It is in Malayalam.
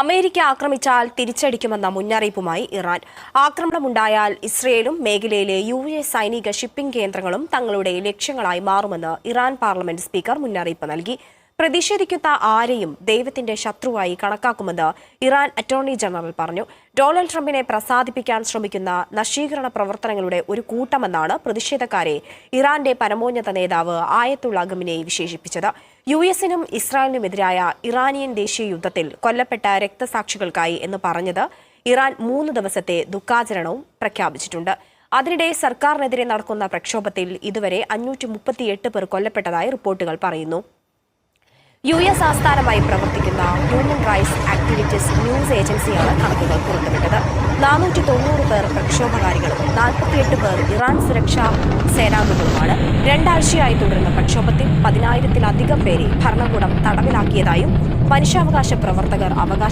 അമേരിക്ക ആക്രമിച്ചാൽ തിരിച്ചടിക്കുമെന്ന മുന്നറിയിപ്പുമായി ഇറാൻ. ആക്രമണമുണ്ടായാൽ ഇസ്രയേലും മേഖലയിലെ യുഎസ് സൈനിക ഷിപ്പിംഗ് കേന്ദ്രങ്ങളും തങ്ങളുടെ ലക്ഷ്യങ്ങളായി മാറുമെന്ന് ഇറാൻ പാർലമെന്റ് സ്പീക്കർ മുന്നറിയിപ്പ് നൽകി. പ്രതിഷേധിക്കുന്ന ആരെയും ദൈവത്തിന്റെ ശത്രുവായി കണക്കാക്കുമെന്ന് ഇറാൻ അറ്റോർണി ജനറൽ പറഞ്ഞു. ഡൊണാൾഡ് ട്രംപിനെ പ്രസാദിപ്പിക്കാൻ ശ്രമിക്കുന്ന നശീകരണ പ്രവർത്തനങ്ങളുടെ ഒരു കൂട്ടമെന്നാണ് പ്രതിഷേധക്കാരെ ഇറാന്റെ പരമോന്നത നേതാവ് ആയത്തുള്ള ഖമനേയി വിശേഷിപ്പിച്ചത്. യുഎസിനും ഇസ്രായേലിനുമെതിരായ ഇറാനിയൻ ദേശീയ യുദ്ധത്തിൽ കൊല്ലപ്പെട്ട രക്തസാക്ഷികൾക്കായി എന്ന് പറഞ്ഞത് ഇറാൻ 3 ദിവസത്തെ ദുഃഖാചരണവും പ്രഖ്യാപിച്ചിട്ടുണ്ട്. അതിനിടെ സർക്കാരിനെതിരെ നടക്കുന്ന പ്രക്ഷോഭത്തിൽ ഇതുവരെ 538 പേർ കൊല്ലപ്പെട്ടതായി റിപ്പോർട്ടുകൾ പറയുന്നു. യുഎസ് ആസ്ഥാനമായി പ്രവർത്തിക്കുന്ന ഹ്യൂമൻ റൈറ്റ്സ് ആക്ടിവിറ്റീസ് ന്യൂസ് ഏജൻസിയാണ് കണക്കുകൾ പുറത്തുവിട്ടത്. 490 പേർ പ്രക്ഷോഭകാരികളും 48 പേർ ഇറാൻ സുരക്ഷാ സേനാംഗങ്ങളുമാണ്. 2 ആഴ്ചയായി തുടരുന്ന പ്രക്ഷോഭത്തിൽ 10,000-ത്തിലധികം പേരെ ഭരണകൂടം തടവിലാക്കിയതായും മനുഷ്യാവകാശ പ്രവർത്തകർ